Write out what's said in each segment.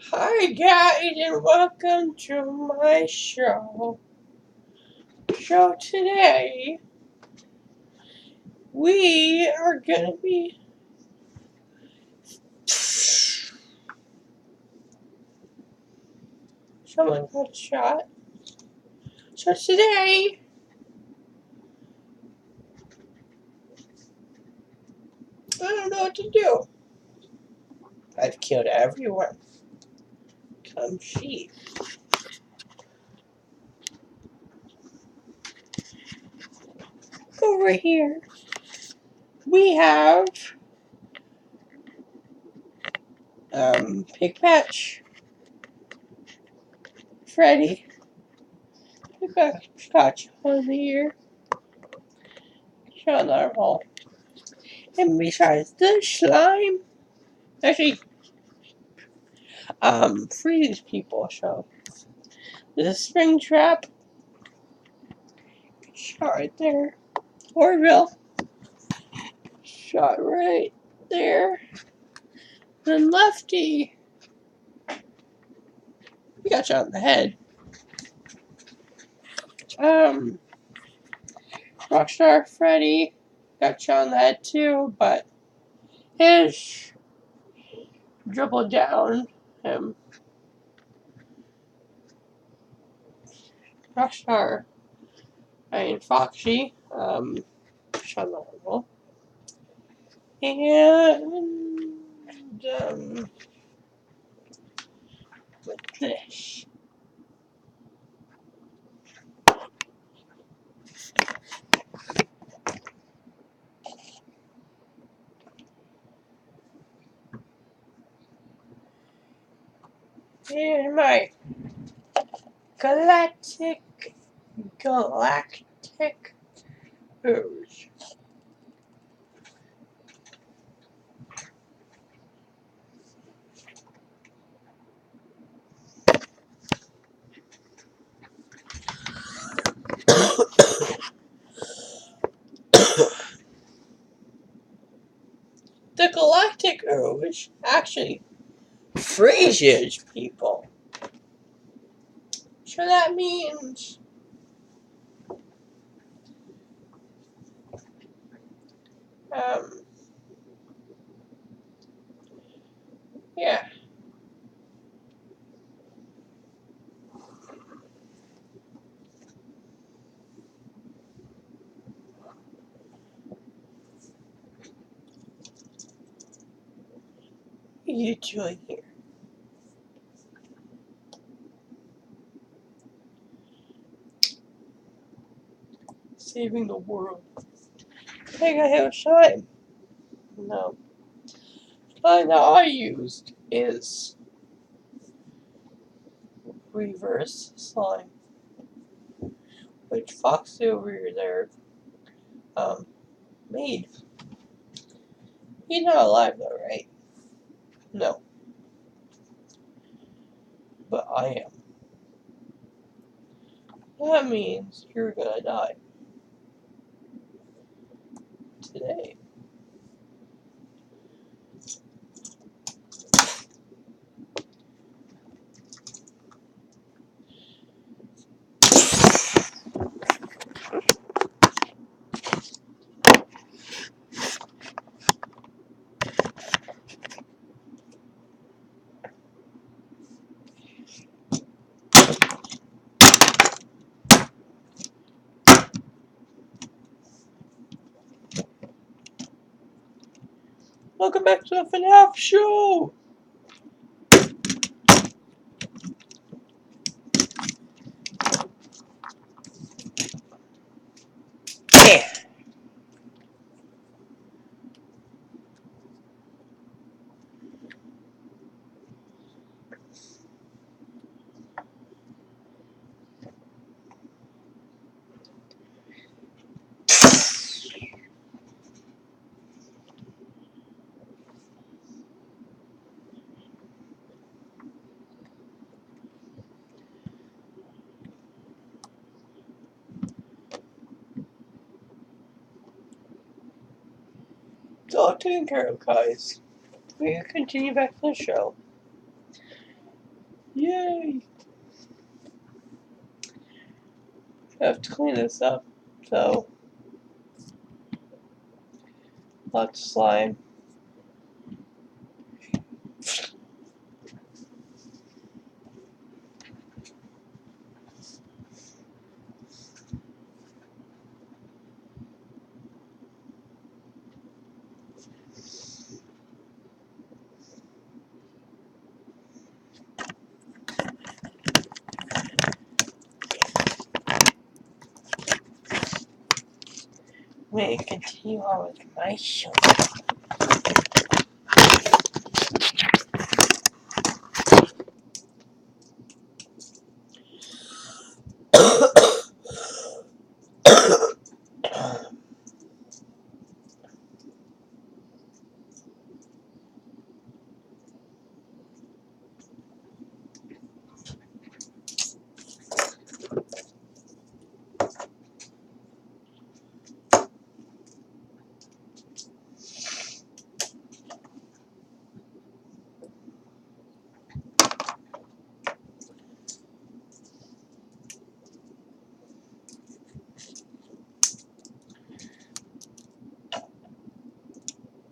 Hi guys and welcome to my show. So today we are gonna be someone got shot. So today I don't know what to do. I've killed everyone. Come see. Over here we have Pig Patch, Freddy, Pig Patch Scotch on the ear, shot in our hole. And besides the slime, actually freeze people, so the spring trap shot right there. Orville shot right there. Then Lefty, he got shot in the head. Rockstar Freddy got shot in the head too, but his dribbled down him. Foxy, shot in the level. And, with this. And my galactic ooze. The galactic ooze actually freezes people. So that means yeah. What are you doing here? Saving the world. I think I have slime. No. Slime that I used is reverse slime. Which Foxy over there made. He's not alive though, right? No. But I am. That means you're gonna die. Today. Welcome back to the FNAF show! Yeah. It's all taken care of, guys. We continue back to the show. Yay! I have to clean this up, so lots of slime. I'm going to continue on with my show.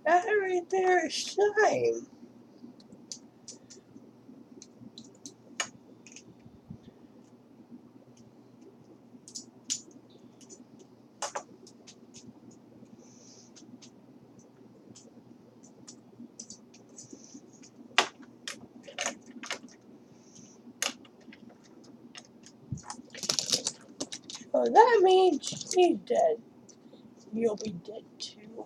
That right there is slime. So that means she's dead. You'll be dead too.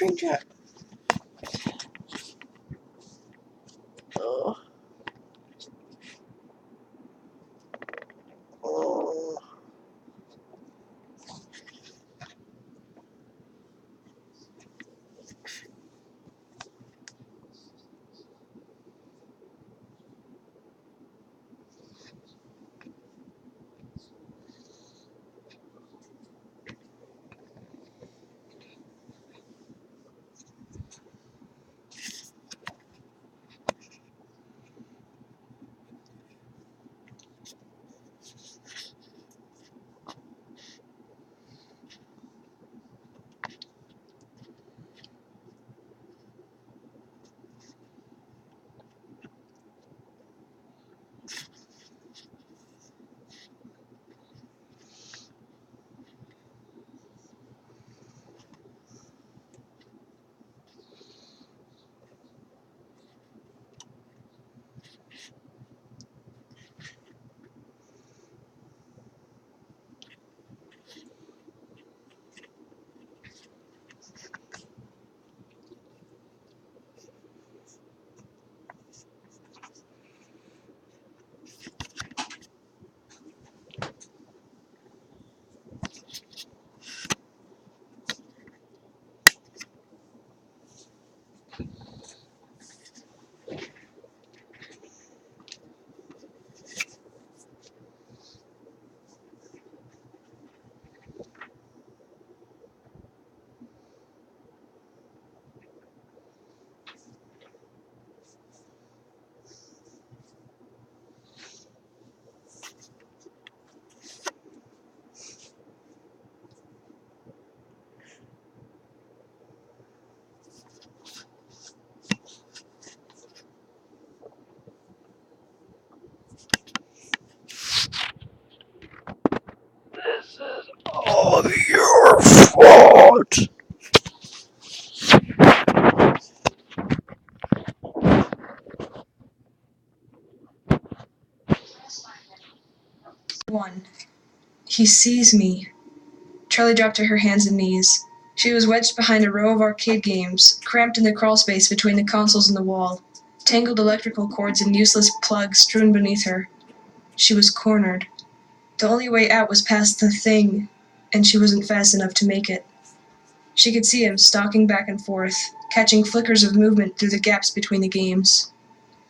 screenshot. Oh. Oh. This is all your fault. One. He sees me. Charlie dropped to her hands and knees. She was wedged behind a row of arcade games, cramped in the crawl space between the consoles and the wall, tangled electrical cords and useless plugs strewn beneath her. She was cornered. The only way out was past the thing, and she wasn't fast enough to make it. She could see him stalking back and forth, catching flickers of movement through the gaps between the games.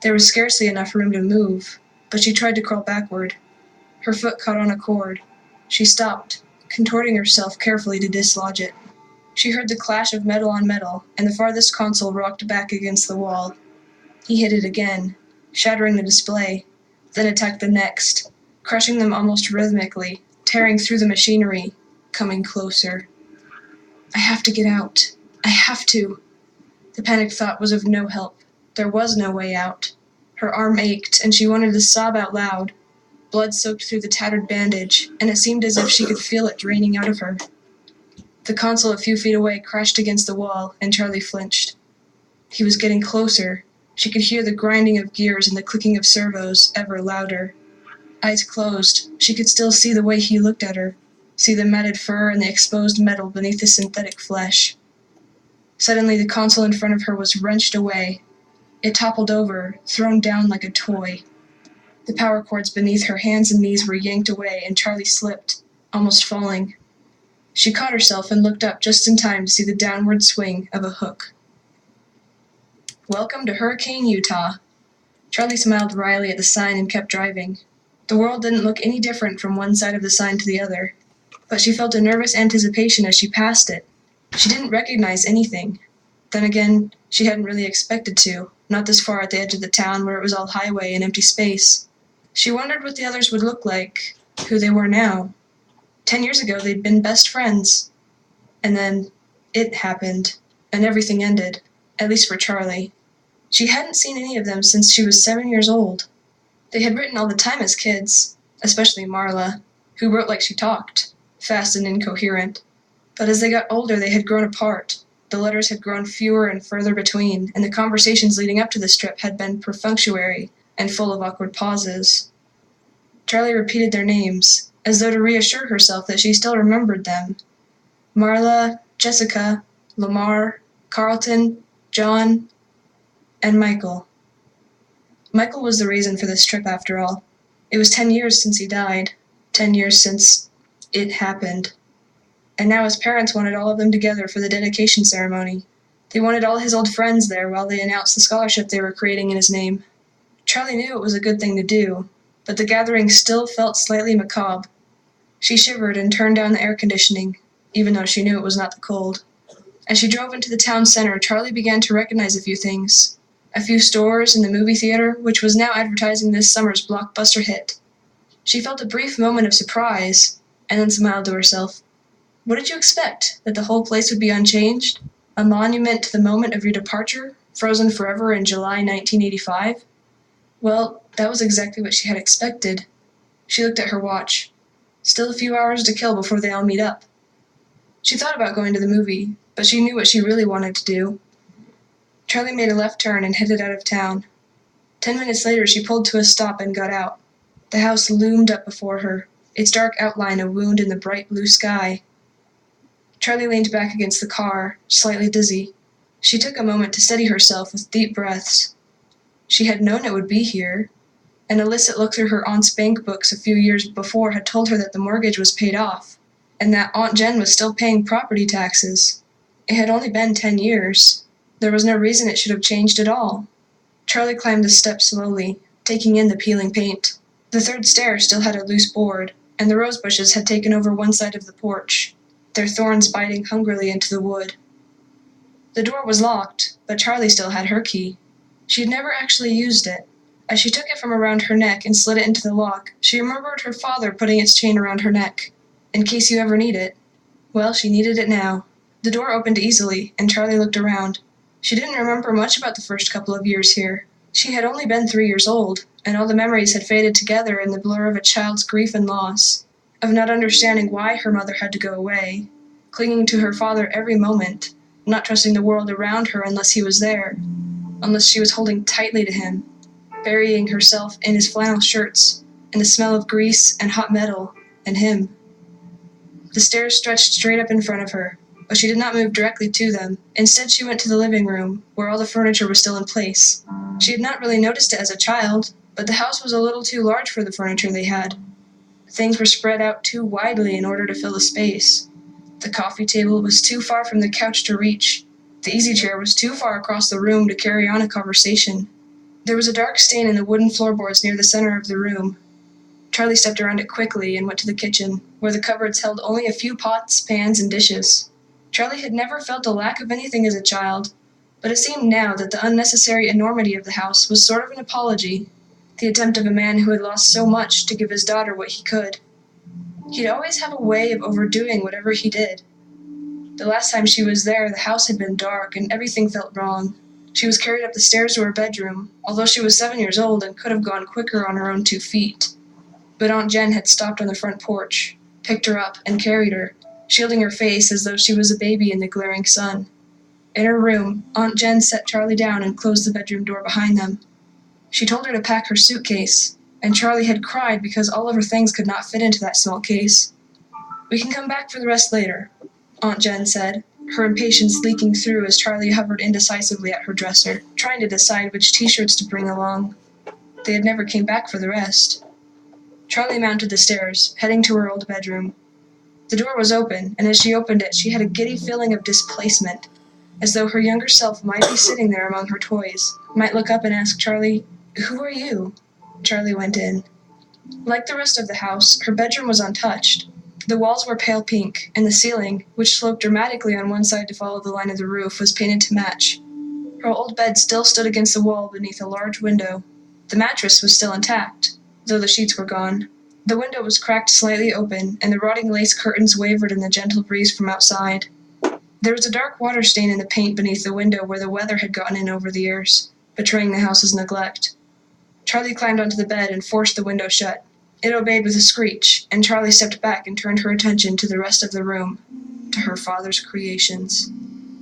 There was scarcely enough room to move, but she tried to crawl backward. Her foot caught on a cord. She stopped, contorting herself carefully to dislodge it. She heard the clash of metal on metal, and the farthest console rocked back against the wall. He hit it again, shattering the display, then attacked the next, crushing them almost rhythmically, tearing through the machinery, coming closer. I have to get out. I have to. The panicked thought was of no help. There was no way out. Her arm ached, and she wanted to sob out loud. Blood soaked through the tattered bandage, and it seemed as if she could feel it draining out of her. The console a few feet away crashed against the wall, and Charlie flinched. He was getting closer. She could hear the grinding of gears and the clicking of servos ever louder. Eyes closed, she could still see the way he looked at her, see the matted fur and the exposed metal beneath the synthetic flesh. Suddenly the console in front of her was wrenched away. It toppled over, thrown down like a toy. The power cords beneath her hands and knees were yanked away, and Charlie slipped, almost falling. She caught herself and looked up just in time to see the downward swing of a hook. Welcome to Hurricane, Utah. Charlie smiled wryly at the sign and kept driving. The world didn't look any different from one side of the sign to the other, but she felt a nervous anticipation as she passed it. She didn't recognize anything. Then again, she hadn't really expected to, not this far at the edge of the town where it was all highway and empty space. She wondered what the others would look like, who they were now. 10 years ago, they'd been best friends. And then it happened, and everything ended, at least for Charlie. She hadn't seen any of them since she was 7 years old. They had written all the time as kids, especially Marla, who wrote like she talked, fast and incoherent. But as they got older, they had grown apart. The letters had grown fewer and further between, and the conversations leading up to this trip had been perfunctory and full of awkward pauses. Charlie repeated their names, as though to reassure herself that she still remembered them. Marla, Jessica, Lamar, Carlton, John, and Michael. Michael was the reason for this trip after all. It was 10 years since he died. 10 years since it happened. And now his parents wanted all of them together for the dedication ceremony. They wanted all his old friends there while they announced the scholarship they were creating in his name. Charlie knew it was a good thing to do, but the gathering still felt slightly macabre. She shivered and turned down the air conditioning, even though she knew it was not the cold. As she drove into the town center, Charlie began to recognize a few things. A few stores and the movie theater, which was now advertising this summer's blockbuster hit. She felt a brief moment of surprise, and then smiled to herself. What did you expect? That the whole place would be unchanged? A monument to the moment of your departure, frozen forever in July 1985? Well, that was exactly what she had expected. She looked at her watch. Still a few hours to kill before they all meet up. She thought about going to the movie, but she knew what she really wanted to do. Charlie made a left turn and headed out of town. 10 minutes later, she pulled to a stop and got out. The house loomed up before her, its dark outline a wound in the bright blue sky. Charlie leaned back against the car, slightly dizzy. She took a moment to steady herself with deep breaths. She had known it would be here. An illicit look through her aunt's bank books a few years before had told her that the mortgage was paid off, and that Aunt Jen was still paying property taxes. It had only been 10 years. There was no reason it should have changed at all. Charlie climbed the steps slowly, taking in the peeling paint. The third stair still had a loose board, and the rose bushes had taken over one side of the porch, their thorns biting hungrily into the wood. The door was locked, but Charlie still had her key. She had never actually used it. As she took it from around her neck and slid it into the lock, she remembered her father putting its chain around her neck. In case you ever need it. Well, she needed it now. The door opened easily, and Charlie looked around. She didn't remember much about the first couple of years here. She had only been 3 years old, and all the memories had faded together in the blur of a child's grief and loss, of not understanding why her mother had to go away, clinging to her father every moment, not trusting the world around her unless he was there, unless she was holding tightly to him, burying herself in his flannel shirts, and the smell of grease and hot metal, and him. The stairs stretched straight up in front of her, but she did not move directly to them. Instead, she went to the living room, where all the furniture was still in place. She had not really noticed it as a child, but the house was a little too large for the furniture they had. Things were spread out too widely in order to fill the space. The coffee table was too far from the couch to reach. The easy chair was too far across the room to carry on a conversation. There was a dark stain in the wooden floorboards near the center of the room. Charlie stepped around it quickly and went to the kitchen, where the cupboards held only a few pots, pans, and dishes. Charlie had never felt a lack of anything as a child, but it seemed now that the unnecessary enormity of the house was sort of an apology, the attempt of a man who had lost so much to give his daughter what he could. He'd always have a way of overdoing whatever he did. The last time she was there, the house had been dark and everything felt wrong. She was carried up the stairs to her bedroom, although she was 7 years old and could have gone quicker on her own 2 feet. But Aunt Jen had stopped on the front porch, picked her up, and carried her, shielding her face as though she was a baby in the glaring sun. In her room, Aunt Jen set Charlie down and closed the bedroom door behind them. She told her to pack her suitcase, and Charlie had cried because all of her things could not fit into that small case. "We can come back for the rest later," Aunt Jen said, her impatience leaking through as Charlie hovered indecisively at her dresser, trying to decide which t-shirts to bring along. They had never came back for the rest. Charlie mounted the stairs, heading to her old bedroom. The door was open, and as she opened it, she had a giddy feeling of displacement, as though her younger self might be sitting there among her toys, might look up and ask Charlie, "Who are you?" Charlie went in. Like the rest of the house, her bedroom was untouched. The walls were pale pink, and the ceiling, which sloped dramatically on one side to follow the line of the roof, was painted to match. Her old bed still stood against the wall beneath a large window. The mattress was still intact, though the sheets were gone. The window was cracked slightly open, and the rotting lace curtains wavered in the gentle breeze from outside. There was a dark water stain in the paint beneath the window where the weather had gotten in over the years, betraying the house's neglect. Charlie climbed onto the bed and forced the window shut. It obeyed with a screech, and Charlie stepped back and turned her attention to the rest of the room, to her father's creations.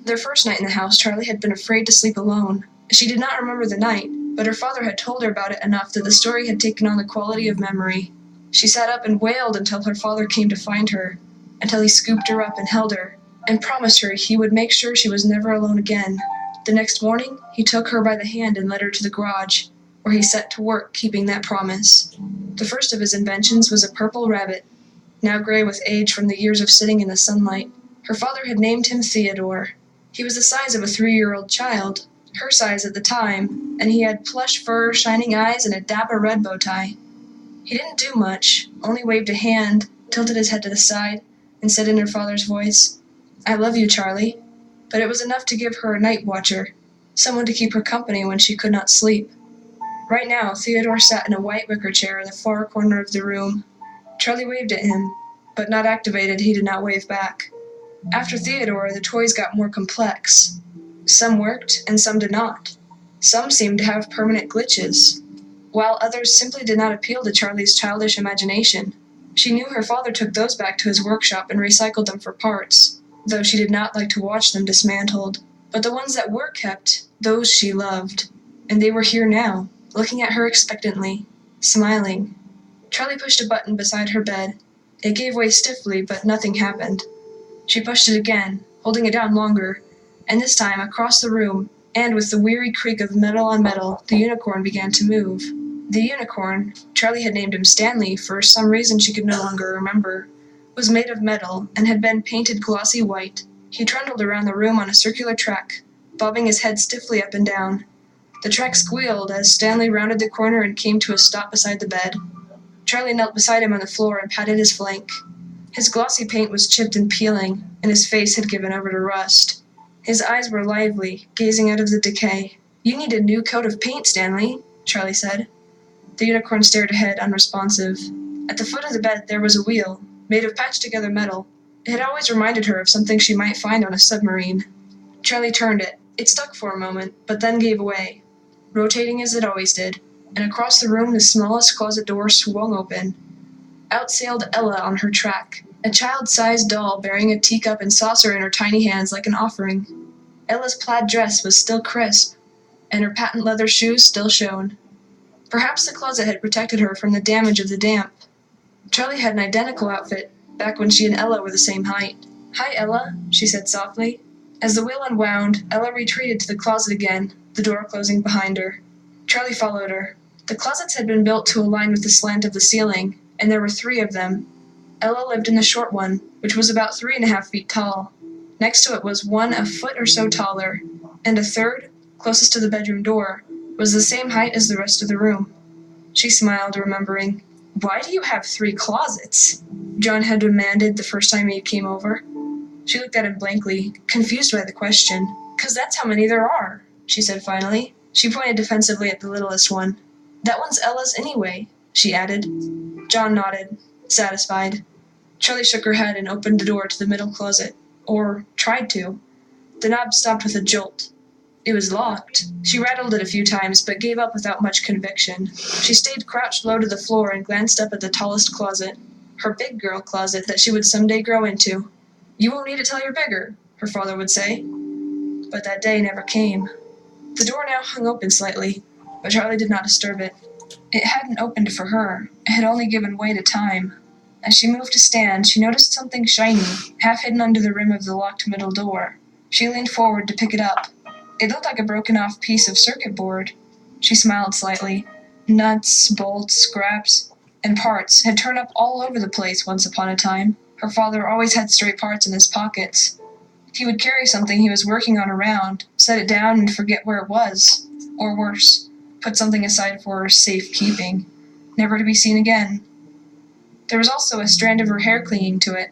Their first night in the house, Charlie had been afraid to sleep alone. She did not remember the night, but her father had told her about it enough that the story had taken on the quality of memory. She sat up and wailed until her father came to find her, until he scooped her up and held her, and promised her he would make sure she was never alone again. The next morning, he took her by the hand and led her to the garage, where he set to work keeping that promise. The first of his inventions was a purple rabbit, now gray with age from the years of sitting in the sunlight. Her father had named him Theodore. He was the size of a 3-year-old child, her size at the time, and he had plush fur, shining eyes, and a dapper red bow tie. He didn't do much, only waved a hand, tilted his head to the side, and said in her father's voice, "I love you, Charlie." But it was enough to give her a night watcher, someone to keep her company when she could not sleep. Right now, Theodore sat in a white wicker chair in the far corner of the room. Charlie waved at him, but not activated, he did not wave back. After Theodore, the toys got more complex. Some worked, and some did not. Some seemed to have permanent glitches, while others simply did not appeal to Charlie's childish imagination. She knew her father took those back to his workshop and recycled them for parts, though she did not like to watch them dismantled. But the ones that were kept, those she loved. And they were here now, looking at her expectantly, smiling. Charlie pushed a button beside her bed. It gave way stiffly, but nothing happened. She pushed it again, holding it down longer, and this time across the room, and with the weary creak of metal on metal, the unicorn began to move. The unicorn, Charlie had named him Stanley for some reason she could no longer remember, was made of metal and had been painted glossy white. He trundled around the room on a circular track, bobbing his head stiffly up and down. The track squealed as Stanley rounded the corner and came to a stop beside the bed. Charlie knelt beside him on the floor and patted his flank. His glossy paint was chipped and peeling, and his face had given over to rust. His eyes were lively, gazing out of the decay. "You need a new coat of paint, Stanley," Charlie said. The unicorn stared ahead, unresponsive. At the foot of the bed there was a wheel, made of patched-together metal. It had always reminded her of something she might find on a submarine. Charlie turned it. It stuck for a moment, but then gave way, rotating as it always did, and across the room the smallest closet door swung open. Out sailed Ella on her track, a child-sized doll bearing a teacup and saucer in her tiny hands like an offering. Ella's plaid dress was still crisp, and her patent leather shoes still shone. Perhaps the closet had protected her from the damage of the damp. Charlie had an identical outfit, back when she and Ella were the same height. "Hi, Ella," she said softly. As the wheel unwound, Ella retreated to the closet again, the door closing behind her. Charlie followed her. The closets had been built to align with the slant of the ceiling, and there were 3 of them. Ella lived in the short one, which was about 3.5 feet tall. Next to it was one a foot or so taller, and a third, closest to the bedroom door, was the same height as the rest of the room. She smiled, remembering. "Why do you have 3 closets?" John had demanded the first time he came over. She looked at him blankly, confused by the question. "'Cause that's how many there are," she said finally. She pointed defensively at the littlest one. "That one's Ella's anyway," she added. John nodded, satisfied. Charlie shook her head and opened the door to the middle closet. Or tried to. The knob stopped with a jolt. It was locked. She rattled it a few times, but gave up without much conviction. She stayed crouched low to the floor and glanced up at the tallest closet. Her big girl closet that she would someday grow into. "You won't need it till you're bigger," her father would say. But that day never came. The door now hung open slightly, but Charlie did not disturb it. It hadn't opened for her. It had only given way to time. As she moved to stand, she noticed something shiny, half hidden under the rim of the locked middle door. She leaned forward to pick it up. It looked like a broken-off piece of circuit board. She smiled slightly. Nuts, bolts, scraps, and parts had turned up all over the place once upon a time. Her father always had stray parts in his pockets. He would carry something he was working on around, set it down and forget where it was. Or worse, put something aside for safekeeping, never to be seen again. There was also a strand of her hair clinging to it.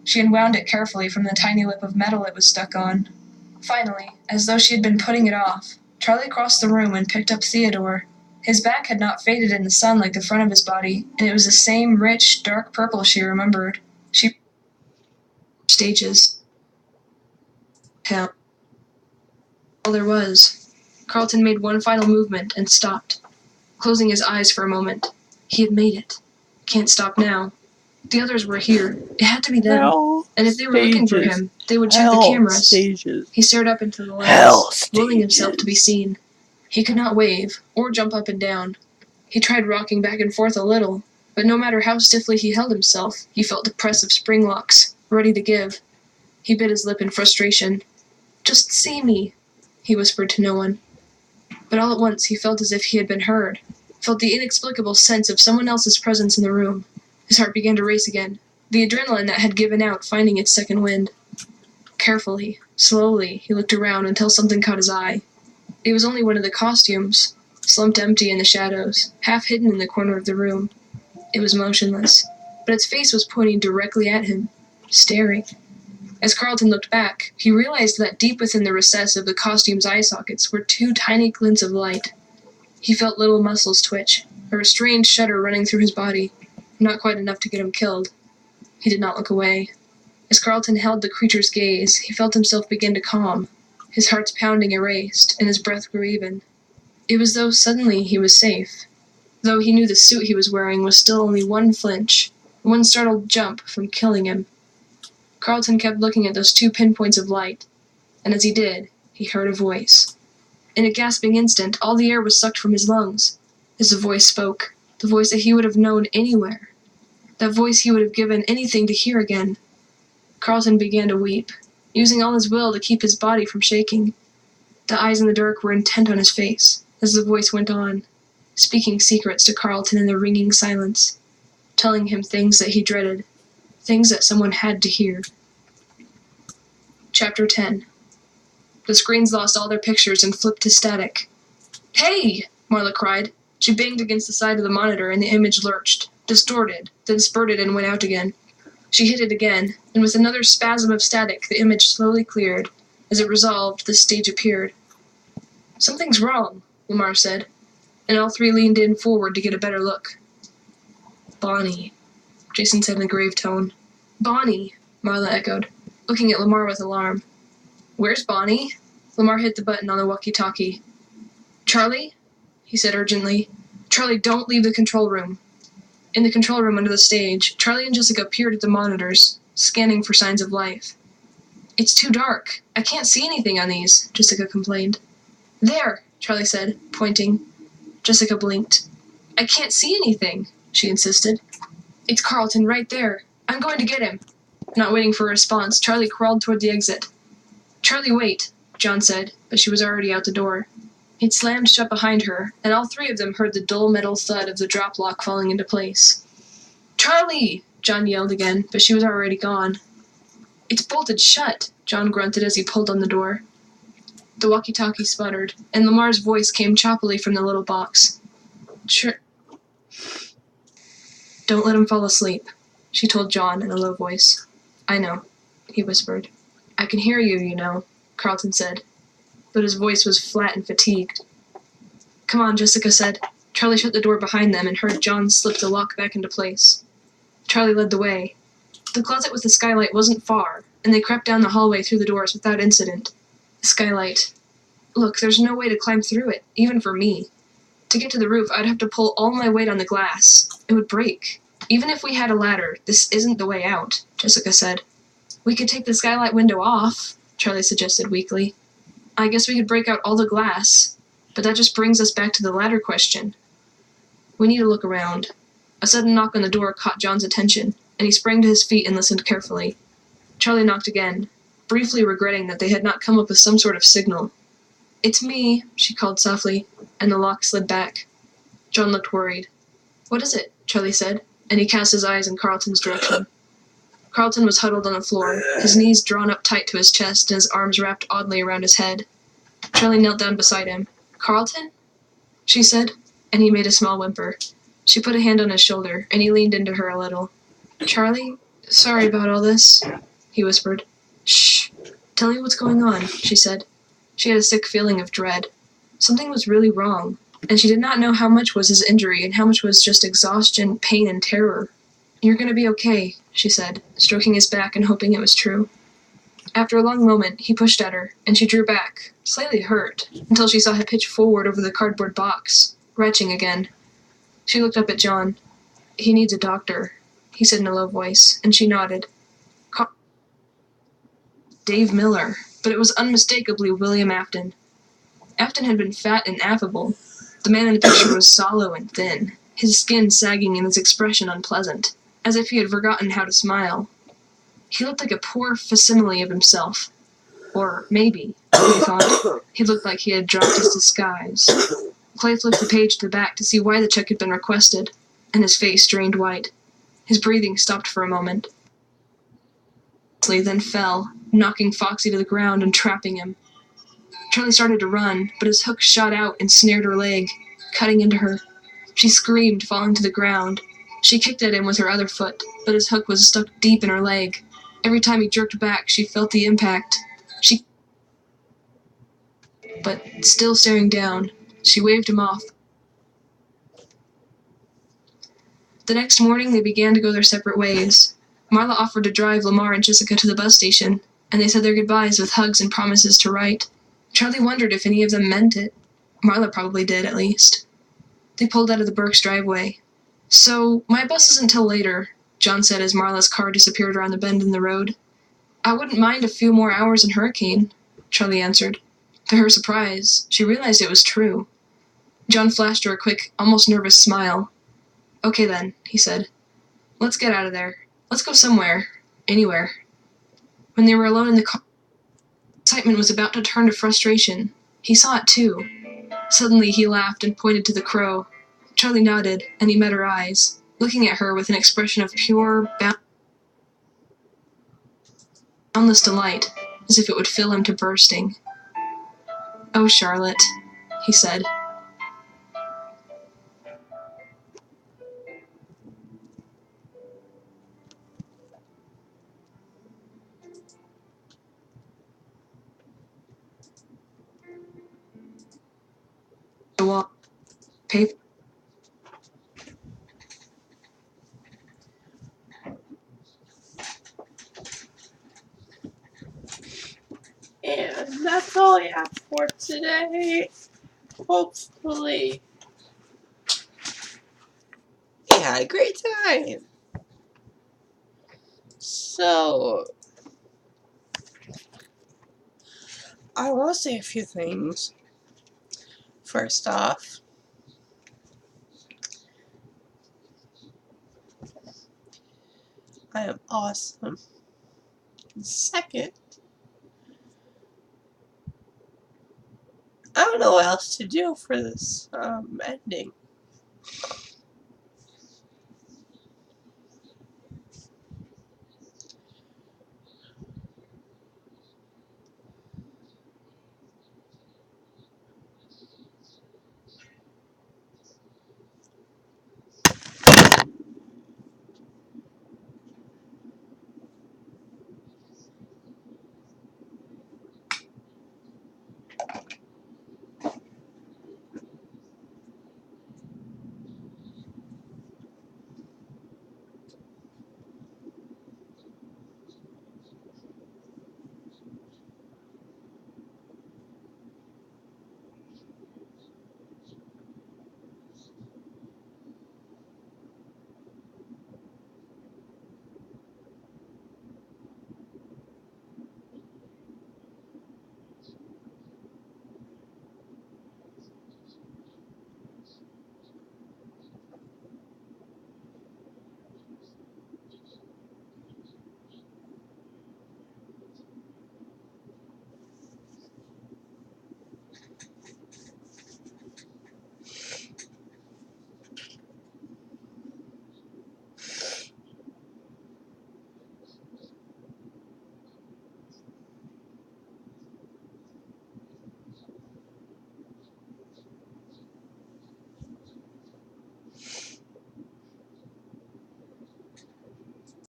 She unwound it carefully from the tiny lip of metal it was stuck on. Finally, as though she had been putting it off, Charlie crossed the room and picked up Theodore. His back had not faded in the sun like the front of his body, and it was the same rich, dark purple she remembered. She stages. Hell. All there was. Carlton made one final movement and stopped, closing his eyes for a moment. He had made it. Can't stop now. The others were here. It had to be them. And if they were looking for him, they would check the cameras. He stared up into the lens, willing himself to be seen. He could not wave, or jump up and down. He tried rocking back and forth a little, but no matter how stiffly he held himself, he felt the press of spring locks, ready to give. He bit his lip in frustration. "Just see me," he whispered to no one. But all at once he felt as if he had been heard, felt the inexplicable sense of someone else's presence in the room. His heart began to race again, the adrenaline that had given out finding its second wind. Carefully, slowly, he looked around until something caught his eye. It was only one of the costumes, slumped empty in the shadows, half hidden in the corner of the room. It was motionless, but its face was pointing directly at him, staring. As Carlton looked back, he realized that deep within the recess of the costume's eye sockets were two tiny glints of light. He felt little muscles twitch, a restrained shudder running through his body, not quite enough to get him killed. He did not look away. As Carlton held the creature's gaze, he felt himself begin to calm. His heart's pounding erased, and his breath grew even. It was though suddenly he was safe, though he knew the suit he was wearing was still only one flinch, one startled jump from killing him. Carlton kept looking at those two pinpoints of light, and as he did, he heard a voice. In a gasping instant, all the air was sucked from his lungs. As the voice spoke, the voice that he would have known anywhere, that voice he would have given anything to hear again. Carlton began to weep, using all his will to keep his body from shaking. The eyes in the dark were intent on his face, as the voice went on, speaking secrets to Carlton in the ringing silence, telling him things that he dreaded, things that someone had to hear. Chapter 10. The screens lost all their pictures and flipped to static. "Hey!" Marla cried. She banged against the side of the monitor and the image lurched, distorted, then spurted and went out again. She hit it again, and with another spasm of static, the image slowly cleared. As it resolved, the stage appeared. "Something's wrong," Lamar said, and all three leaned in forward to get a better look. "Bonnie," Jason said in a grave tone. "Bonnie," Marla echoed, looking at Lamar with alarm. "Where's Bonnie?" Lamar hit the button on the walkie-talkie. "Charlie?" he said urgently. "Charlie, don't leave the control room." In the control room under the stage, Charlie and Jessica peered at the monitors, scanning for signs of life. "It's too dark. I can't see anything on these," Jessica complained. "There," Charlie said, pointing. Jessica blinked. "I can't see anything," she insisted. "It's Carlton right there. I'm going to get him." Not waiting for a response, Charlie crawled toward the exit. "Charlie, wait," John said, but she was already out the door. It slammed shut behind her, and all three of them heard the dull metal thud of the drop lock falling into place. "Charlie!" John yelled again, but she was already gone. "It's bolted shut," John grunted as he pulled on the door. The walkie-talkie sputtered, and Lamar's voice came choppily from the little box. "Sure. Don't let him fall asleep," she told John in a low voice. "I know," he whispered. "I can hear you, you know," Carlton said, but his voice was flat and fatigued. "Come on," Jessica said. Charlie shut the door behind them and heard John slip the lock back into place. Charlie led the way. The closet with the skylight wasn't far, and they crept down the hallway through the doors without incident. The skylight. Look, there's no way to climb through it, even for me. To get to the roof, I'd have to pull all my weight on the glass. It would break. Even if we had a ladder, this isn't the way out, Jessica said. "We could take the skylight window off," Charlie suggested weakly. "I guess we could break out all the glass. But that just brings us back to the ladder question. We need to look around." A sudden knock on the door caught John's attention, and he sprang to his feet and listened carefully. Charlie knocked again, briefly regretting that they had not come up with some sort of signal. "It's me," she called softly, and the lock slid back. John looked worried. "What is it?" Charlie said, and he cast his eyes in Carlton's direction. Carlton was huddled on the floor, his knees drawn up tight to his chest and his arms wrapped oddly around his head. Charlie knelt down beside him. "Carlton?" she said, and he made a small whimper. She put a hand on his shoulder, and he leaned into her a little. "Charlie, sorry about all this," he whispered. "Shh. Tell me what's going on," she said. She had a sick feeling of dread. Something was really wrong, and she did not know how much was his injury and how much was just exhaustion, pain, and terror. "You're going to be okay," she said, stroking his back and hoping it was true. After a long moment, he pushed at her, and she drew back, slightly hurt, until she saw him pitch forward over the cardboard box, retching again. She looked up at John. "He needs a doctor," he said in a low voice, and she nodded. Dave Miller, but it was unmistakably William Afton. Afton had been fat and affable. The man in the picture was sallow and thin, his skin sagging and his expression unpleasant, as if he had forgotten how to smile. He looked like a poor facsimile of himself. Or maybe, he thought, he looked like he had dropped his disguise. Clay flipped the page to the back to see why the check had been requested, and his face drained white. His breathing stopped for a moment. Then fell, knocking Foxy to the ground and trapping him. Charlie started to run, but his hook shot out and snared her leg, cutting into her. She screamed, falling to the ground. She kicked at him with her other foot, but his hook was stuck deep in her leg. Every time he jerked back, she felt the impact. But still staring down, she waved him off. The next morning, they began to go their separate ways. Marla offered to drive Lamar and Jessica to the bus station, and they said their goodbyes with hugs and promises to write. Charlie wondered if any of them meant it. Marla probably did, at least. They pulled out of the Burke's driveway. "So, my bus isn't till later," John said as Marla's car disappeared around the bend in the road. "I wouldn't mind a few more hours in Hurricane," Charlie answered. To her surprise, she realized it was true. John flashed her a quick, almost nervous smile. "Okay then," he said. "Let's get out of there. Let's go somewhere. Anywhere." When they were alone in the car, excitement was about to turn to frustration. He saw it too. Suddenly he laughed and pointed to the crow. Charlie nodded, and he met her eyes, looking at her with an expression of pure, boundless delight, as if it would fill him to bursting. "Oh, Charlotte," he said. The wall. Paper. And that's all I have for today. Hopefully, you had a great time. So, I want to say a few things. First off, I am awesome. Second, I don't know what else to do for this ending.